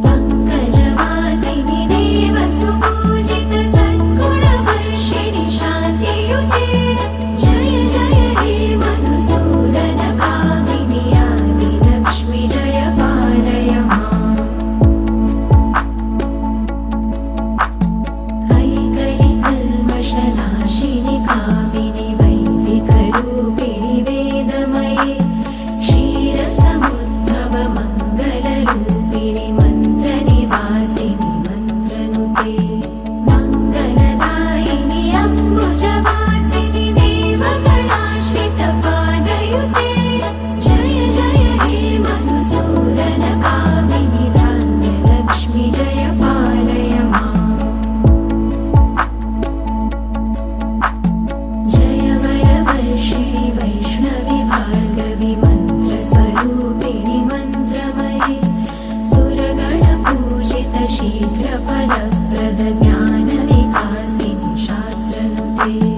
पङ्कजवासिनि देवसुपूजित सद्गुणवर्षिणि शान्तियुते जय जय हे मधुसूदन कामिनि आदिलक्ष्मि जय पालय माम् ऐकलिकल्मषनाशिनि कामिनि वैदिकरूपिणि वेदमये क्षीरसमुद्भव मङ्गलरूपिणि मन्त्रनिवासिनि मन्त्रनुते मङ्गलदायिनि अम्बुजवासिनि देवगणाश्रितपादयुते जय जय हे मधुसूदन कामिनि धान्यलक्ष्मि जय पालय माम् जय वरवर्षिणि वैष्णवि भार्गवि मन्त्रस्वरूपिणि मन्त्रमये सुरगणपूजित शीघ्रफलप्रद ज्ञानविकासिनि शास्त्रनुते